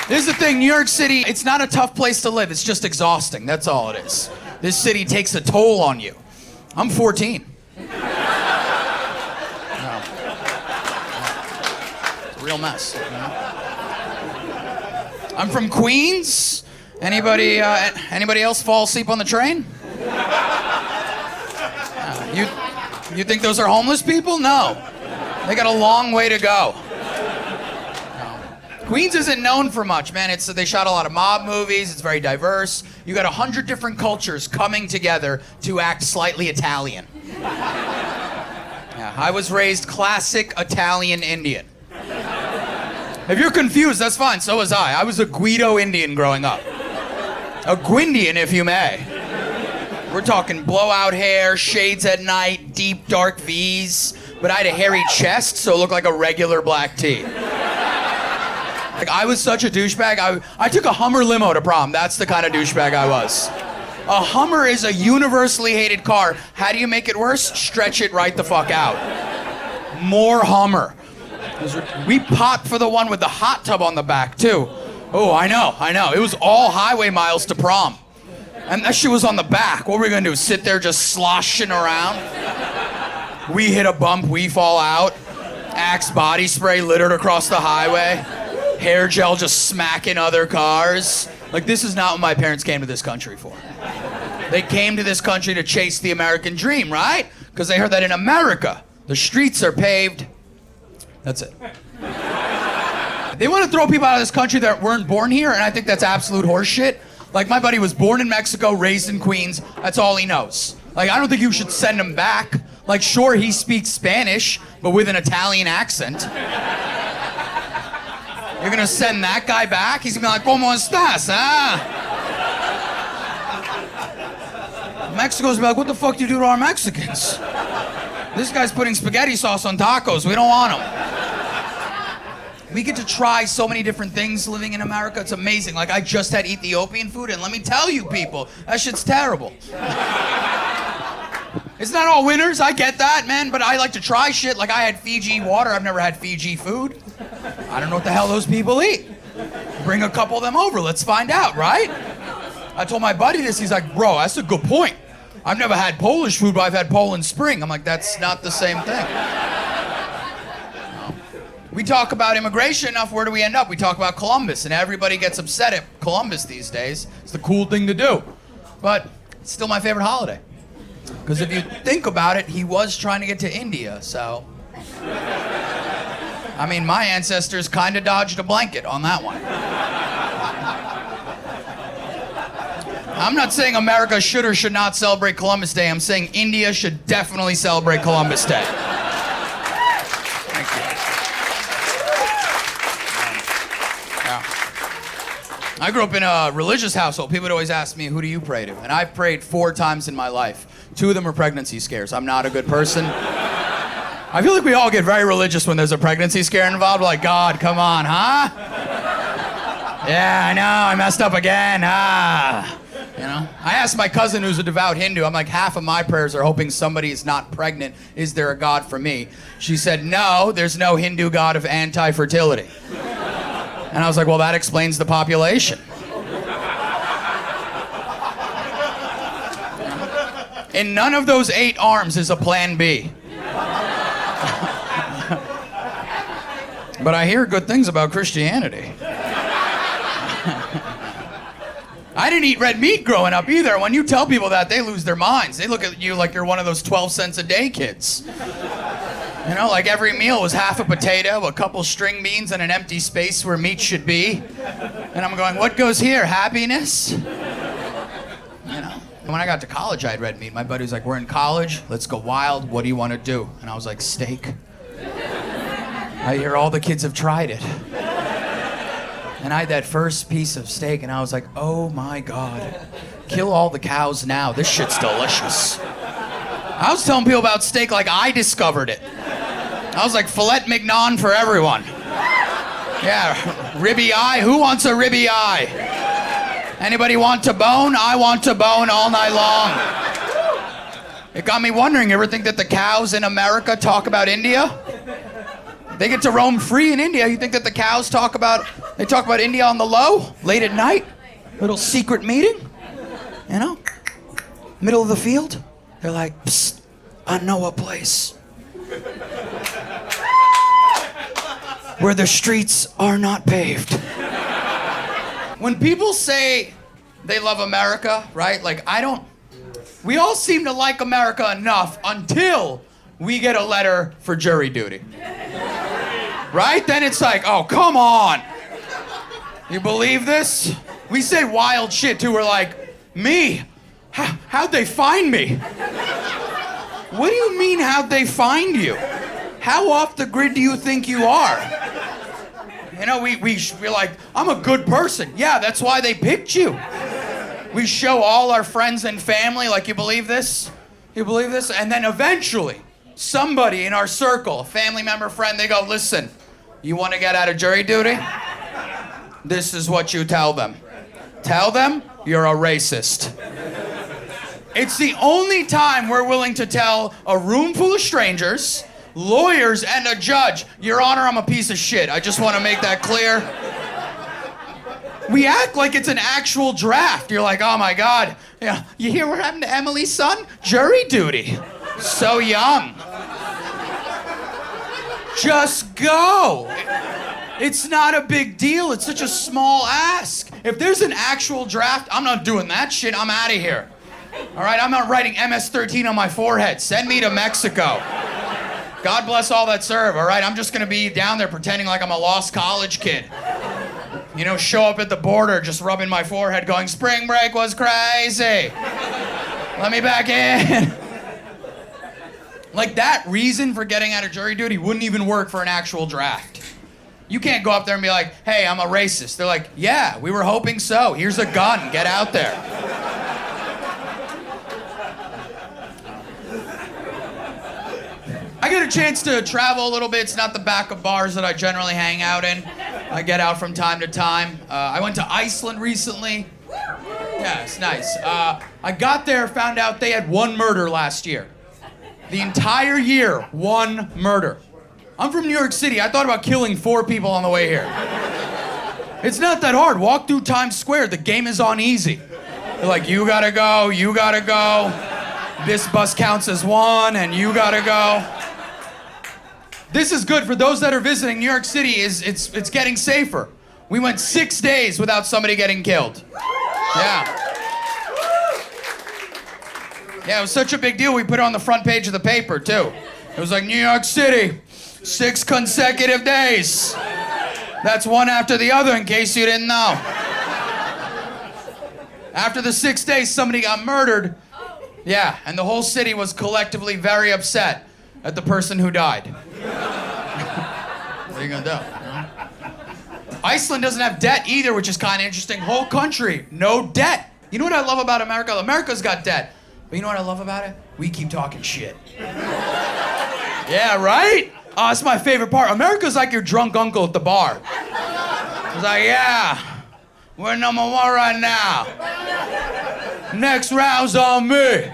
Here's the thing, New York City, it's not a tough place to live. It's just exhausting. That's all it is. This city takes a toll on you. I'm 14. No. It's a real mess. You know? I'm from Queens. Anybody else fall asleep on the train? You think those are homeless people? No. They got a long way to go. Queens isn't known for much, man. They shot a lot of mob movies. It's very diverse. You got 100 different cultures coming together to act slightly Italian. Yeah, I was raised classic Italian Indian. If you're confused, that's fine. So was I. I was a Guido-Indian growing up. A Guindian, if you may. We're talking blowout hair, shades at night, deep dark V's. But I had a hairy chest, so it looked like a regular black tee. Like, I was such a douchebag. I took a Hummer limo to prom. That's the kind of douchebag I was. A Hummer is a universally hated car. How do you make it worse? Stretch it right the fuck out. More Hummer. We popped for the one with the hot tub on the back, too. Oh, I know. It was all highway miles to prom. And that shit was on the back. What were we gonna do? Sit there just sloshing around? We hit a bump, we fall out. Axe body spray littered across the highway. Hair gel just smacking other cars. Like, this is not what my parents came to this country for. They came to this country to chase the American dream, right? Because they heard that in America, the streets are paved. That's it. They want to throw people out of this country that weren't born here, and I think that's absolute horseshit. Like, my buddy was born in Mexico, raised in Queens. That's all he knows. Like, I don't think you should send him back. Like, sure, he speaks Spanish, but with an Italian accent. You're gonna send that guy back? He's gonna be like, ¿Cómo estás, huh? Mexico's gonna be like, what the fuck do you do to our Mexicans? This guy's putting spaghetti sauce on tacos. We don't want him. We get to try so many different things living in America. It's amazing. Like, I just had Ethiopian food, and let me tell you people, that shit's terrible. It's not all winners, I get that, man, but I like to try shit. Like, I had Fiji water, I've never had Fiji food. I don't know what the hell those people eat. Bring a couple of them over, let's find out, right? I told my buddy this, he's like, bro, that's a good point. I've never had Polish food, but I've had Poland Spring. I'm like, that's not the same thing. No. We talk about immigration enough, where do we end up? We talk about Columbus, and everybody gets upset at Columbus these days. It's the cool thing to do. But it's still my favorite holiday. Because if you think about it, he was trying to get to India, so... I mean, my ancestors kind of dodged a blanket on that one. I'm not saying America should or should not celebrate Columbus Day. I'm saying India should definitely celebrate Columbus Day. Thank you. Yeah. I grew up in a religious household. People would always ask me, who do you pray to? And I've prayed 4 times in my life. 2 of them are pregnancy scares. I'm not a good person. I feel like we all get very religious when there's a pregnancy scare involved. Like, God, come on, huh? Yeah, I know, I messed up again, You know? I asked my cousin who's a devout Hindu, I'm like, half of my prayers are hoping somebody is not pregnant. Is there a God for me? She said, no, there's no Hindu God of anti-fertility. And I was like, well, that explains the population. In none of those 8 arms is a plan B. But I hear good things about Christianity. I didn't eat red meat growing up either. When you tell people that, they lose their minds. They look at you like you're one of those 12 cents a day kids. You know, like every meal was half a potato, a couple string beans, and an empty space where meat should be. And I'm going, what goes here? Happiness? You know. When I got to college, I had red meat. My buddy was like, we're in college, let's go wild, what do you want to do? And I was like, steak. I hear all the kids have tried it. And I had that first piece of steak, and I was like, oh my God, kill all the cows now, this shit's delicious. I was telling people about steak like I discovered it. I was like, filet mignon for everyone. Yeah, ribby eye, who wants a ribby eye? Anybody want to bone? I want to bone all night long. It got me wondering, you ever think that the cows in America talk about India? They get to roam free in India. You think that the cows talk about They talk about India on the low, late at night, little secret meeting, you know, middle of the field. They're like, psst, I know a place where the streets are not paved. When people say they love America, right? Like, we all seem to like America enough until we get a letter for jury duty. Right? Then it's like, oh, come on. You believe this? We say wild shit too. We're like, me? How'd they find me? What do you mean, how'd they find you? How off the grid do you think you are? You know, we're like, I'm a good person. Yeah, that's why they picked you. We show all our friends and family, like, you believe this? You believe this? And then eventually, somebody in our circle, a family member, friend, they go, listen, you want to get out of jury duty? This is what you tell them. Tell them you're a racist. It's the only time we're willing to tell a room full of strangers, lawyers, and a judge, Your Honor, I'm a piece of shit. I just want to make that clear. We act like it's an actual draft. You're like, oh my God. Yeah, you hear what happened to Emily's son? Jury duty. So young. Just go. It's not a big deal. It's such a small ask. If there's an actual draft, I'm not doing that shit. I'm out of here. All right, I'm not writing MS-13 on my forehead. Send me to Mexico. God bless all that serve, all right? I'm just gonna be down there pretending like I'm a lost college kid. You know, show up at the border, just rubbing my forehead, going, spring break was crazy. Let me back in. Like, that reason for getting out of jury duty wouldn't even work for an actual draft. You can't go up there and be like, hey, I'm a racist. They're like, yeah, we were hoping so. Here's a gun, get out there. I get a chance to travel a little bit. It's not the back of bars that I generally hang out in. I get out from time to time. I went to Iceland recently. Yeah, it's nice. I got there, found out they had one murder last year. The entire year, one murder. I'm from New York City. I thought about killing 4 people on the way here. It's not that hard. Walk through Times Square. The game is on easy. They're like, you gotta go, you gotta go. This bus counts as 1, and you gotta go. This is good for those that are visiting. New York City it's getting safer. We went 6 days without somebody getting killed. Yeah. Yeah, it was such a big deal. We put it on the front page of the paper, too. It was like, New York City, 6 consecutive days. That's one after the other, in case you didn't know. After the 6 days, somebody got murdered. Yeah, and the whole city was collectively very upset at the person who died. What are you gonna do? Iceland doesn't have debt either, which is kind of interesting. Whole country, no debt. You know what I love about America? America's got debt. But you know what I love about it? We keep talking shit. Yeah, right? Oh, that's my favorite part. America's like your drunk uncle at the bar. It's like, yeah, we're number 1 right now. Next round's on me.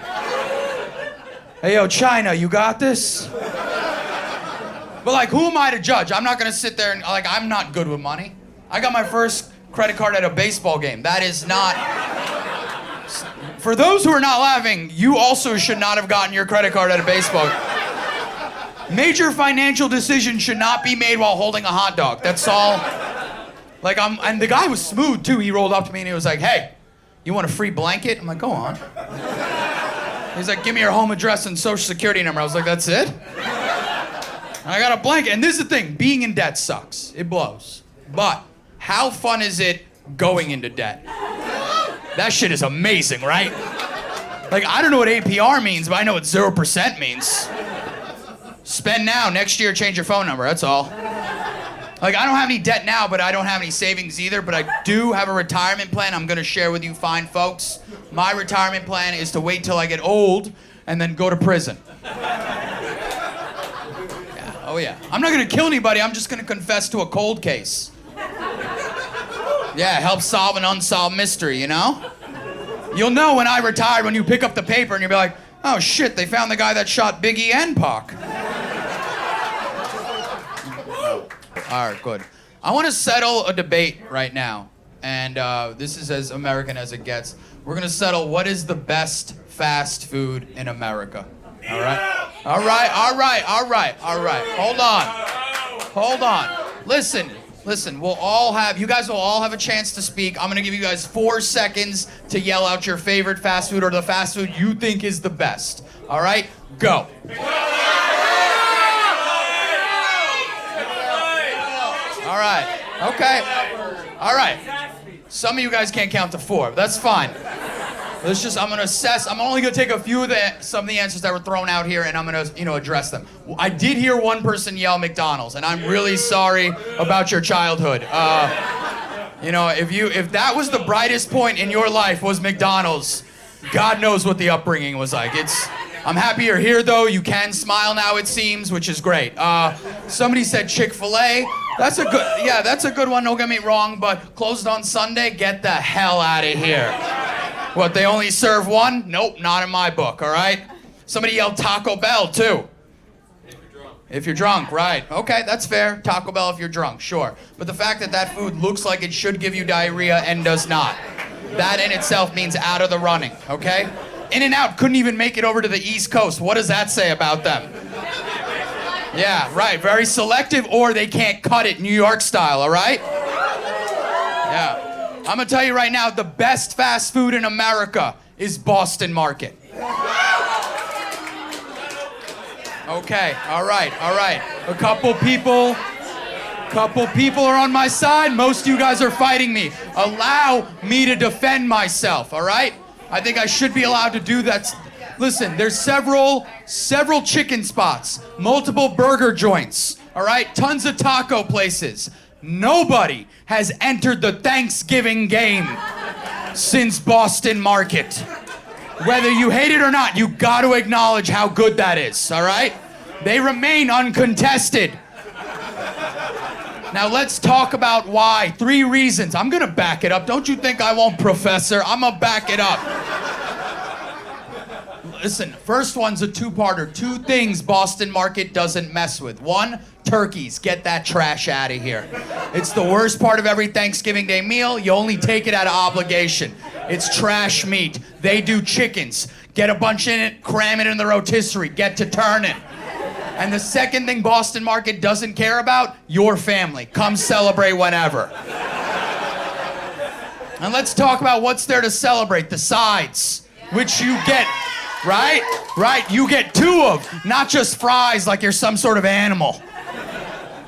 Hey, yo, China, you got this? But, like, who am I to judge? I'm not gonna sit there and, like, I'm not good with money. I got my first credit card at a baseball game. That is not... For those who are not laughing, you also should not have gotten your credit card at a baseball game. Major financial decisions should not be made while holding a hot dog. That's all. Like, and the guy was smooth, too. He rolled up to me and he was like, hey, you want a free blanket? I'm like, go on. He's like, give me your home address and social security number. I was like, that's it? And I got a blanket. And this is the thing, being in debt sucks. It blows. But how fun is it going into debt? That shit is amazing, right? Like, I don't know what APR means, but I know what 0% means. Spend now, next year change your phone number, that's all. Like, I don't have any debt now, but I don't have any savings either, but I do have a retirement plan I'm gonna share with you fine folks. My retirement plan is to wait till I get old and then go to prison. Yeah, oh yeah. I'm not gonna kill anybody, I'm just gonna confess to a cold case. Yeah, help solve an unsolved mystery, you know? You'll know when I retired when you pick up the paper and you'll be like, oh shit, they found the guy that shot Biggie and Pac. All right, good. I want to settle a debate right now, and this is as American as it gets. We're gonna settle what is the best fast food in America. All right? All right, all right, all right, all right. Hold on. Listen, you guys will all have a chance to speak. I'm gonna give you guys 4 seconds to yell out your favorite fast food or the fast food you think is the best. All right? Go. All right. Okay. All right. Some of you guys can't count to 4. But that's fine. I'm gonna assess. I'm only gonna take a few of some of the answers that were thrown out here, and I'm gonna, address them. I did hear one person yell McDonald's, and I'm really sorry about your childhood. If that was the brightest point in your life was McDonald's, God knows what the upbringing was like. I'm happy you're here though. You can smile now, it seems, which is great. Somebody said Chick-fil-A. That's a good one. Don't get me wrong, but closed on Sunday. Get the hell out of here. What, they only serve one? Nope, not in my book, all right? Somebody yelled Taco Bell, too. If you're drunk, right. Okay, that's fair. Taco Bell if you're drunk, sure. But the fact that food looks like it should give you diarrhea and does not, that in itself means out of the running, okay? In-N-Out couldn't even make it over to the East Coast. What does that say about them? Yeah, right, very selective, or they can't cut it New York style, all right? Yeah. I'm gonna tell you right now, the best fast food in America is Boston Market. Okay, all right. A couple people are on my side. Most of you guys are fighting me. Allow me to defend myself, all right? I think I should be allowed to do that. Listen, there's several chicken spots, multiple burger joints, all right? Tons of taco places. Nobody has entered the Thanksgiving game since Boston Market. Whether you hate it or not, you got to acknowledge how good that is, all right? They remain uncontested. Now let's talk about why. 3 reasons. I'm gonna back it up. Don't you think I won't, Professor? I'm gonna back it up. Listen, first one's a 2-parter. 2 things Boston Market doesn't mess with. 1, turkeys. Get that trash out of here. It's the worst part of every Thanksgiving Day meal. You only take it out of obligation. It's trash meat. They do chickens. Get a bunch in it, cram it in the rotisserie, get to turning. And the second thing Boston Market doesn't care about, your family. Come celebrate whenever. And let's talk about what's there to celebrate, the sides, which you get. Right? Right, you get 2 of, not just fries like you're some sort of animal.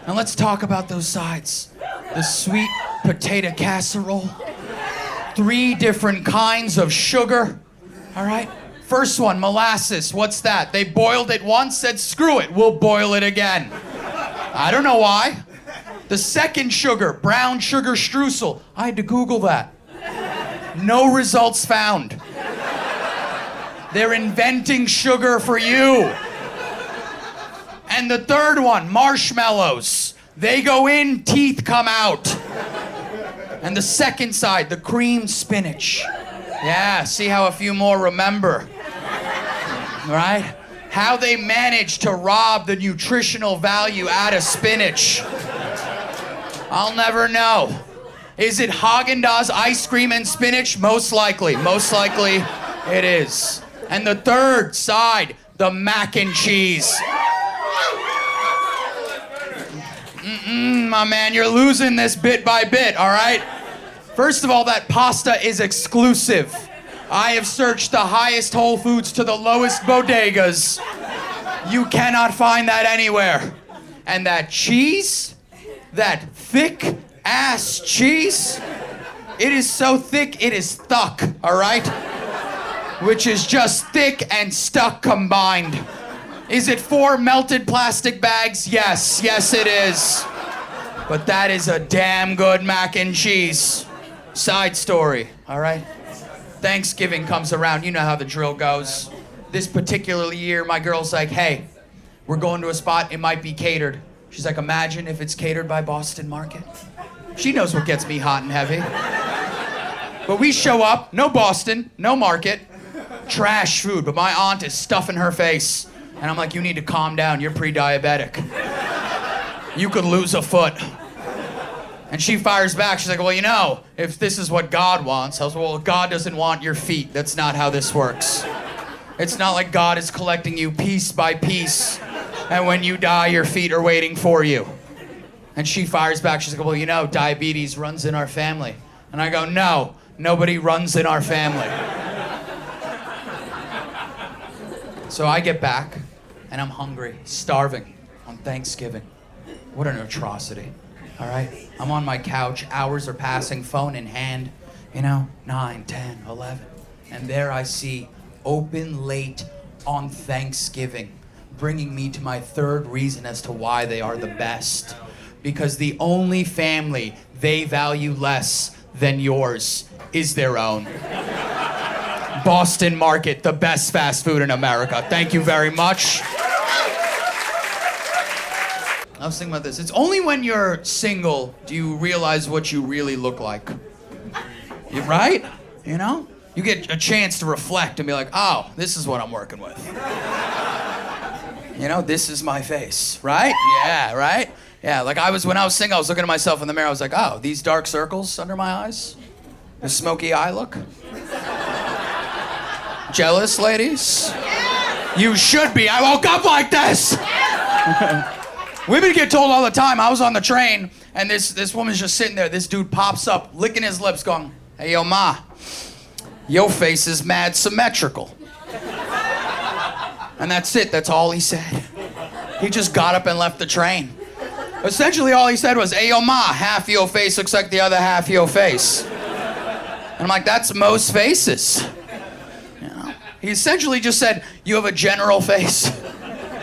And let's talk about those sides. The sweet potato casserole, 3 different kinds of sugar, all right? First one, molasses, what's that? They boiled it once, said screw it, we'll boil it again. I don't know why. The second sugar, brown sugar streusel, I had to Google that. No results found. They're inventing sugar for you. And the third one, marshmallows. They go in, teeth come out. And the second side, the cream spinach. Yeah, see how a few more remember. Right? How they manage to rob the nutritional value out of spinach. I'll never know. Is it Haagen-Dazs ice cream and spinach? Most likely. Most likely it is. And the third side, the mac and cheese. My man, you're losing this bit by bit, all right? First of all, that pasta is exclusive. I have searched the highest Whole Foods to the lowest bodegas. You cannot find that anywhere. And that cheese, that thick ass cheese, it is so thick, it is stuck, all right? Which is just thick and stuck combined. Is it 4 melted plastic bags? Yes, yes it is. But that is a damn good mac and cheese. Side story, all right? Thanksgiving comes around, you know how the drill goes. This particular year, my girl's like, hey, we're going to a spot, it might be catered. She's like, imagine if it's catered by Boston Market. She knows what gets me hot and heavy. But we show up, no Boston, no Market, trash food, but my aunt is stuffing her face. And I'm like, you need to calm down, you're pre-diabetic. You could lose a foot. And she fires back. She's like, well, you know, if this is what God wants. I was, well, God doesn't want your feet. That's not how this works. It's not like God is collecting you piece by piece. And when you die, your feet are waiting for you. And she fires back. She's like, well, you know, diabetes runs in our family. And I go, no, nobody runs in our family. So I get back, and I'm hungry, starving on Thanksgiving. What an atrocity. All right? I'm on my couch, hours are passing, phone in hand, 9, 10, 11. And there I see open late on Thanksgiving, bringing me to my third reason as to why they are the best. Because the only family they value less than yours is their own. Boston Market, the best fast food in America. Thank you very much. I was thinking about this. It's only when you're single do you realize what you really look like. Right? You get a chance to reflect and be like, oh, this is what I'm working with. This is my face, right? Yeah, right? Yeah, like when I was single, I was looking at myself in the mirror, I was like, oh, these dark circles under my eyes? The smoky eye look? Jealous, ladies? You should be. I woke up like this. Women get told all the time. I was on the train, and this woman's just sitting there. This dude pops up, licking his lips, going, hey, yo, ma, your face is mad symmetrical. And that's it. That's all he said. He just got up and left the train. Essentially, all he said was, hey, yo, ma, half your face looks like the other half of your face. And I'm like, that's most faces. He essentially just said, you have a general face.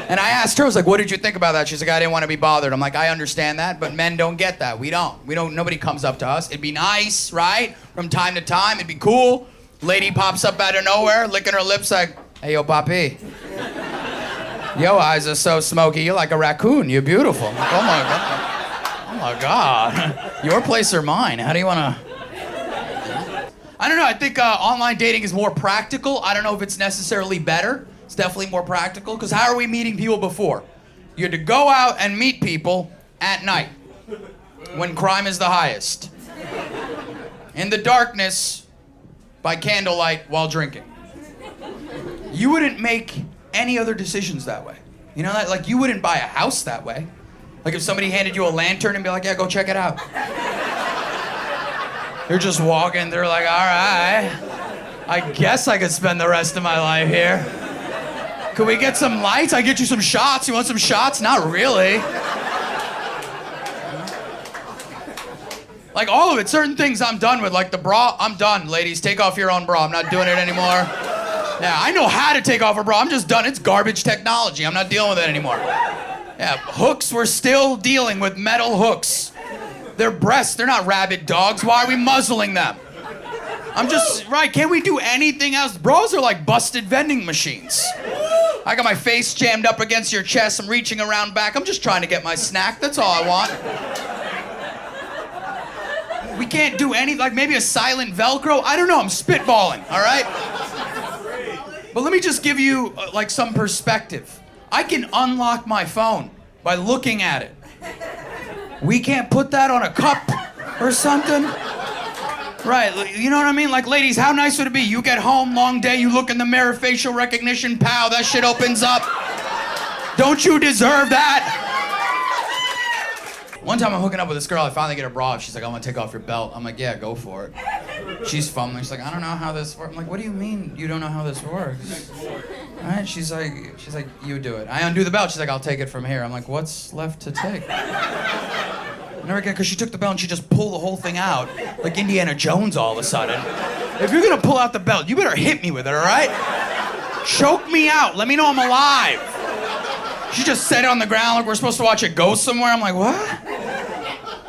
And I asked her, I was like, what did you think about that? She's like, I didn't want to be bothered. I'm like, I understand that, but men don't get that. We don't, nobody comes up to us. It'd be nice, right? From time to time, it'd be cool. Lady pops up out of nowhere, licking her lips like, hey, yo, papi. Your eyes are so smoky, you're like a raccoon, you're beautiful. I'm like, oh my God. Oh my God. Your place or mine? How do you want to? I don't know, I think online dating is more practical. I don't know if it's necessarily better. It's definitely more practical, because how are we meeting people before? You had to go out and meet people at night, when crime is the highest. In the darkness, by candlelight, while drinking. You wouldn't make any other decisions that way. You know that? Like, you wouldn't buy a house that way. Like, if somebody handed you a lantern and be like, yeah, go check it out. They're just walking, they're like, all right, I guess I could spend the rest of my life here. Could we get some lights? I get you some shots. You want some shots? Not really. Like all of it, certain things I'm done with, like the bra, I'm done, ladies. Take off your own bra, I'm not doing it anymore. Yeah, I know how to take off a bra, I'm just done. It's garbage technology, I'm not dealing with it anymore. Yeah, hooks, we're still dealing with metal hooks. Their breasts, they're not rabid dogs. Why are we muzzling them? I'm just, right, can't we do anything else? Bras are like busted vending machines. I got my face jammed up against your chest. I'm reaching around back. I'm just trying to get my snack. That's all I want. We can't do anything, like maybe a silent Velcro. I don't know, I'm spitballing, all right? But let me just give you like some perspective. I can unlock my phone by looking at it. We can't put that on a cup or something? Right, you know what I mean? Like, ladies, how nice would it be? You get home, long day, you look in the mirror, facial recognition, pow, that shit opens up. Don't you deserve that? One time I'm hooking up with this girl, I finally get her bra. She's like, I want to take off your belt. I'm like, yeah, go for it. She's fumbling. She's like, I don't know how this works. I'm like, what do you mean you don't know how this works? All right, she's like, you do it. I undo the belt. She's like, I'll take it from here. I'm like, what's left to take? Never again, because she took the belt and she just pulled the whole thing out, like Indiana Jones all of a sudden. If you're gonna pull out the belt, you better hit me with it, all right? Choke me out. Let me know I'm alive. She just set it on the ground like we're supposed to watch it go somewhere. I'm like, what?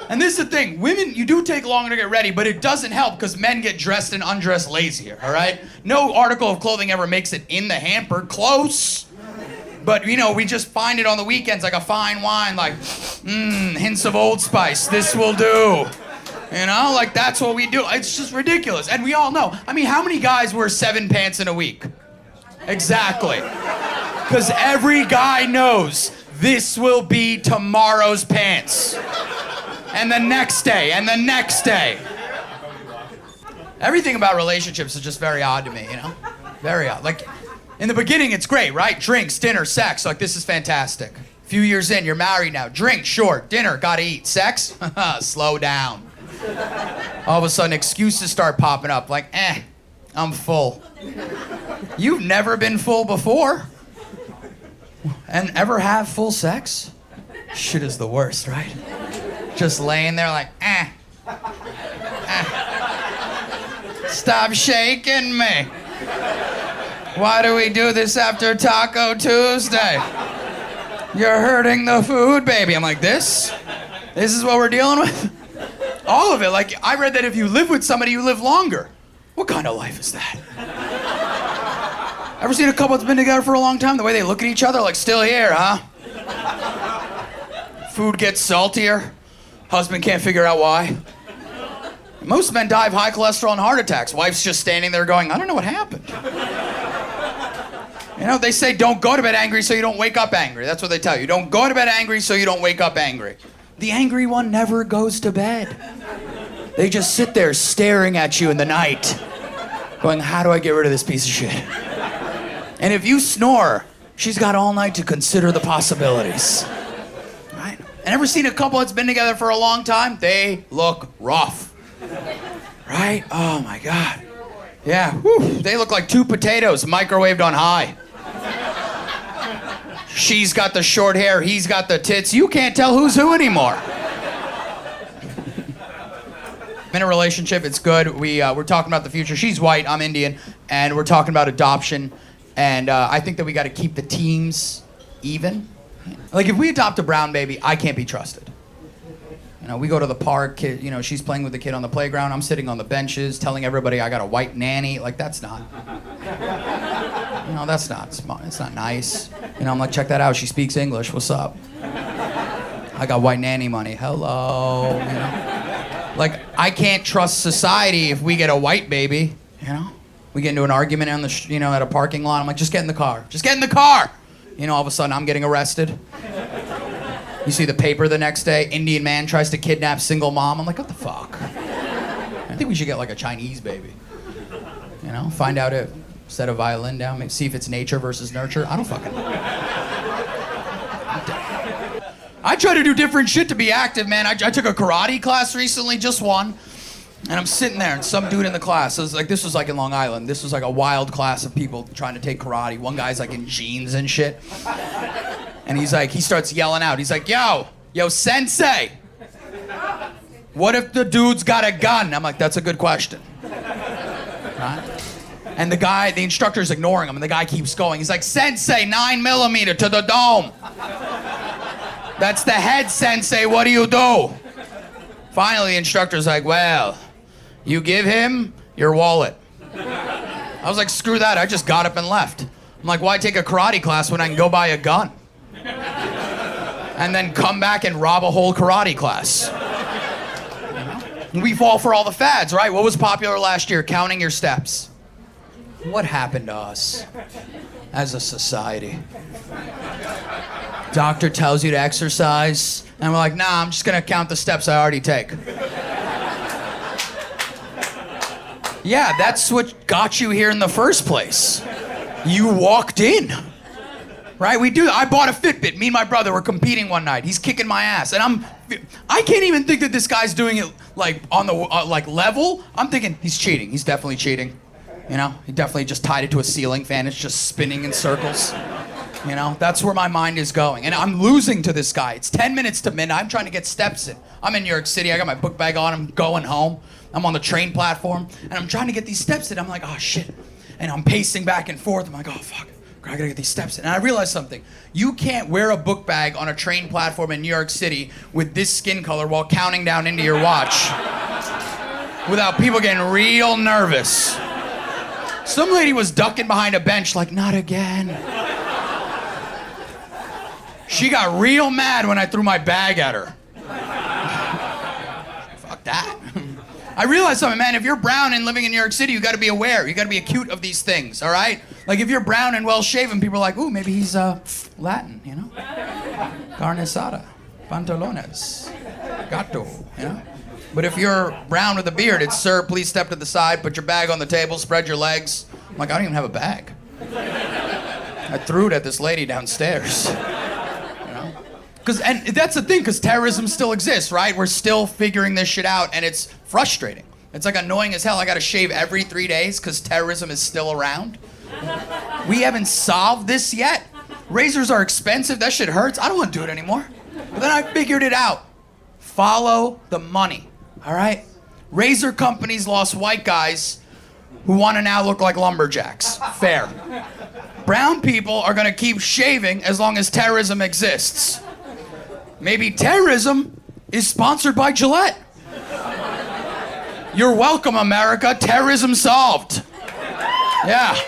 And this is the thing, women, you do take longer to get ready, but it doesn't help because men get dressed and undressed lazier, all right? No article of clothing ever makes it in the hamper. Close. But, you know, we just find it on the weekends like a fine wine, like, hints of Old Spice, this will do. You know, like that's what we do. It's just ridiculous. And we all know. I mean, how many guys wear 7 pants in a week? Exactly. Because every guy knows this will be tomorrow's pants. And the next day, and the next day. Everything about relationships is just very odd to me, you know? Very odd. Like, in the beginning, it's great, right? Drinks, dinner, sex. Like, this is fantastic. A few years in, you're married now. Drink, sure. Dinner, gotta eat. Sex? Slow down. All of a sudden, excuses start popping up. Like, I'm full. You've never been full before. And ever have full sex? Shit is the worst, right? Just laying there like, Stop shaking me. Why do we do this after Taco Tuesday? You're hurting the food, baby. I'm like, this? This is what we're dealing with? All of it. Like, I read that if you live with somebody, you live longer. What kind of life is that? Ever seen a couple that's been together for a long time? The way they look at each other, like, still here, huh? Food gets saltier. Husband can't figure out why. Most men die of high cholesterol and heart attacks. Wife's just standing there going, I don't know what happened. You know, they say don't go to bed angry so you don't wake up angry. That's what they tell you. Don't go to bed angry so you don't wake up angry. The angry one never goes to bed. They just sit there staring at you in the night, going, how do I get rid of this piece of shit? And if you snore, she's got all night to consider the possibilities. Right? And ever seen a couple that's been together for a long time? They look rough. Right? Oh my God. Yeah, whew. They look like two potatoes microwaved on high. She's got the short hair, he's got the tits. You can't tell who's who anymore. I'm in a relationship, it's good. We're talking about the future. She's white, I'm Indian, and we're talking about adoption. And I think that we got to keep the teams even. Like, if we adopt a brown baby, I can't be trusted. You know, we go to the park, kid, you know, she's playing with the kid on the playground. I'm sitting on the benches telling everybody I got a white nanny. Like, that's not, you know, that's not smart. It's not nice. You know, I'm like, check that out. She speaks English. What's up? I got white nanny money. Hello. You know? Like, I can't trust society if we get a white baby, you know? We get into an argument on the, you know, at a parking lot. I'm like, just get in the car. Just get in the car. You know, all of a sudden I'm getting arrested. You see the paper the next day, Indian man tries to kidnap single mom. I'm like, what the fuck? I think we should get like a Chinese baby. You know, find out it, set a violin down, maybe see if it's nature versus nurture. I don't fucking know. I try to do different shit to be active, man. I took a karate class recently, just one. And I'm sitting there, and some dude in the class, this was like in Long Island. This was like a wild class of people trying to take karate. One guy's like in jeans and shit. And he's like, he starts yelling out. He's like, yo, sensei. What if the dude's got a gun? I'm like, that's a good question. Right? And the instructor's ignoring him, and the guy keeps going. He's like, sensei, 9mm to the dome. That's the head, sensei. What do you do? Finally, the instructor's like, well, you give him your wallet. I was like, screw that. I just got up and left. I'm like, why take a karate class when I can go buy a gun? And then come back and rob a whole karate class. You know? We fall for all the fads, right? What was popular last year? Counting your steps. What happened to us as a society? Doctor tells you to exercise, and we're like, nah, I'm just gonna count the steps I already take. Yeah, that's what got you here in the first place. You walked in. Right, we do. I bought a Fitbit. Me and my brother were competing one night. He's kicking my ass, and I can't even think that this guy's doing it like on the like level. I'm thinking he's cheating. He's definitely cheating. You know, he definitely just tied it to a ceiling fan. It's just spinning in circles. You know, that's where my mind is going, and I'm losing to this guy. It's 10 minutes to midnight. I'm trying to get steps in. I'm in New York City. I got my book bag on. I'm going home. I'm on the train platform, and I'm trying to get these steps in. I'm like, oh shit, and I'm pacing back and forth. I'm like, oh fuck. I gotta get these steps in. And I realized something. You can't wear a book bag on a train platform in New York City with this skin color while counting down into your watch without people getting real nervous. Some lady was ducking behind a bench like, not again. She got real mad when I threw my bag at her. Fuck that. I realized something, man. If you're brown and living in New York City, you got to be aware. You got to be acute of these things, all right? Like, if you're brown and well-shaven, people are like, ooh, maybe he's Latin, you know? Carne asada, pantalones. Got to, you know? But if you're brown with a beard, it's, sir, please step to the side, put your bag on the table, spread your legs. I'm like, I don't even have a bag. I threw it at this lady downstairs. You know? And that's the thing, because terrorism still exists, right? We're still figuring this shit out, and it's frustrating. It's like annoying as hell. I gotta shave every 3 days because terrorism is still around. We haven't solved this yet. Razors are expensive, that shit hurts. I don't wanna do it anymore. But then I figured it out. Follow the money, all right? Razor companies lost white guys who wanna now look like lumberjacks. Fair. Brown people are gonna keep shaving as long as terrorism exists. Maybe terrorism is sponsored by Gillette. You're welcome, America. Terrorism solved. Yeah.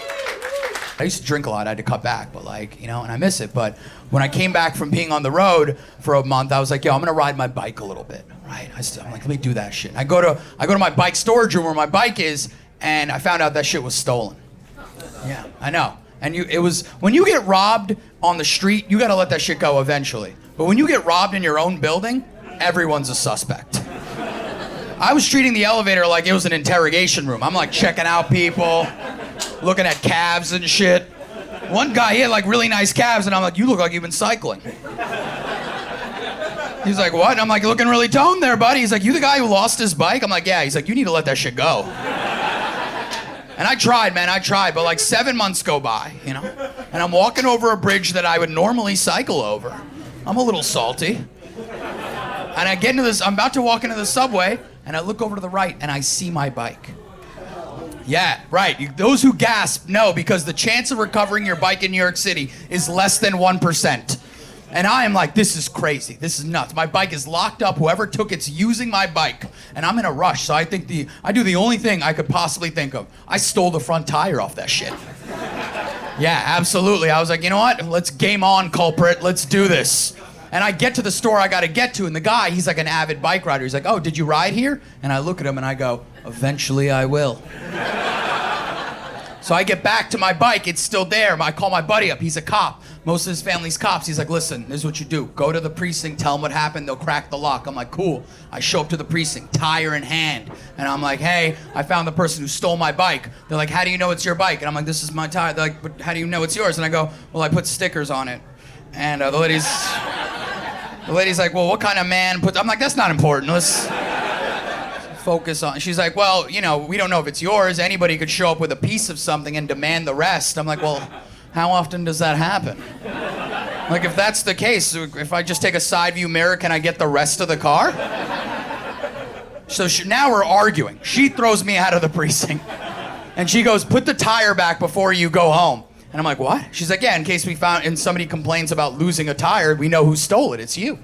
I used to drink a lot. I had to cut back, but like, you know, and I miss it. But when I came back from being on the road for a month, I was like, yo, I'm gonna ride my bike a little bit, right? I'm like, let me do that shit. And I go to my bike storage room where my bike is, and I found out that shit was stolen. Yeah, I know. And it was when you get robbed on the street, you gotta let that shit go eventually. But when you get robbed in your own building, everyone's a suspect. I was treating the elevator like it was an interrogation room. I'm like checking out people, looking at calves and shit. One guy, he had like really nice calves, and I'm like, you look like you've been cycling. He's like, what? I'm like, looking really toned there, buddy. He's like, you the guy who lost his bike? I'm like, yeah. He's like, you need to let that shit go. And I tried, man, but like 7 months go by, you know? And I'm walking over a bridge that I would normally cycle over. I'm a little salty. And I get into this, I'm about to walk into the subway, and I look over to the right, and I see my bike. Yeah, right. Those who gasp know, because the chance of recovering your bike in New York City is less than 1%. And I am like, this is crazy. This is nuts. My bike is locked up. Whoever took it's using my bike. And I'm in a rush, so I do the only thing I could possibly think of. I stole the front tire off that shit. Yeah, absolutely. I was like, you know what? Let's game on, culprit. Let's do this. And I get to the store I gotta get to, and the guy, he's like an avid bike rider. He's like, oh, did you ride here? And I look at him and I go, eventually I will. So I get back to my bike, it's still there. I call my buddy up, he's a cop. Most of his family's cops. He's like, listen, this is what you do. Go to the precinct, tell them what happened, they'll crack the lock. I'm like, cool. I show up to the precinct, tire in hand. And I'm like, hey, I found the person who stole my bike. They're like, how do you know it's your bike? And I'm like, this is my tire. They're like, but how do you know it's yours? And I go, well, I put stickers on it. And the lady's like, well, what kind of man puts... I'm like, that's not important. Let's focus on... She's like, well, you know, we don't know if it's yours. Anybody could show up with a piece of something and demand the rest. I'm like, well, how often does that happen? Like, if that's the case, if I just take a side view mirror, can I get the rest of the car? So now we're arguing. She throws me out of the precinct. And she goes, put the tire back before you go home. And I'm like, what? She's like, yeah, in case we found, and somebody complains about losing a tire, we know who stole it, it's you.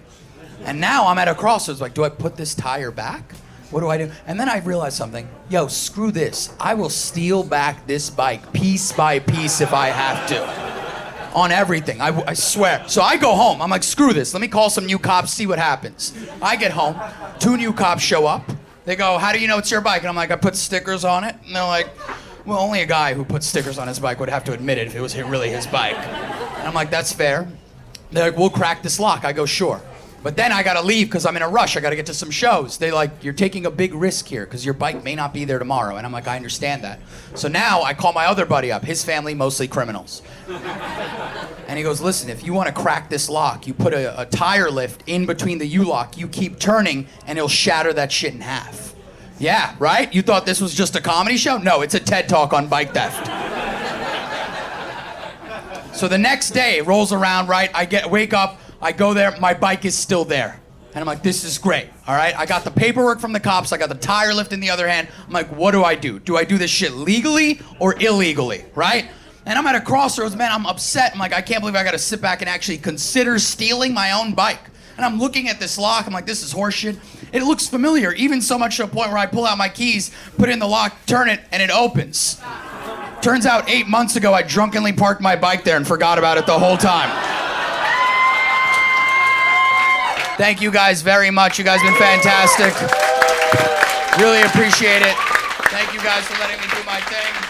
And now I'm at a crossroads, like, do I put this tire back? What do I do? And then I realized something. Yo, screw this. I will steal back this bike piece by piece if I have to. On everything, I swear. So I go home, I'm like, screw this. Let me call some new cops, see what happens. I get home, 2 new cops show up. They go, how do you know it's your bike? And I'm like, I put stickers on it. And they're like, well, only a guy who puts stickers on his bike would have to admit it if it was really his bike. And I'm like, that's fair. They're like, we'll crack this lock. I go, sure. But then I gotta leave because I'm in a rush. I gotta get to some shows. They like, you're taking a big risk here because your bike may not be there tomorrow. And I'm like, I understand that. So now I call my other buddy up. His family, mostly criminals. And he goes, listen, if you want to crack this lock, you put a tire lift in between the U-lock. You keep turning and it'll shatter that shit in half. Yeah, right? You thought this was just a comedy show? No, it's a TED Talk on bike theft. So the next day rolls around, right? Wake up, I go there, my bike is still there. And I'm like, this is great, all right? I got the paperwork from the cops, I got the tire lift in the other hand. I'm like, what do I do? Do I do this shit legally or illegally, right? And I'm at a crossroads, man, I'm upset. I'm like, I can't believe I gotta sit back and actually consider stealing my own bike. And I'm looking at this lock, I'm like, this is horseshit. It looks familiar, even so much to a point where I pull out my keys, put it in the lock, turn it, and it opens. Turns out 8 months ago, I drunkenly parked my bike there and forgot about it the whole time. Thank you guys very much. You guys have been fantastic. Really appreciate it. Thank you guys for letting me do my thing.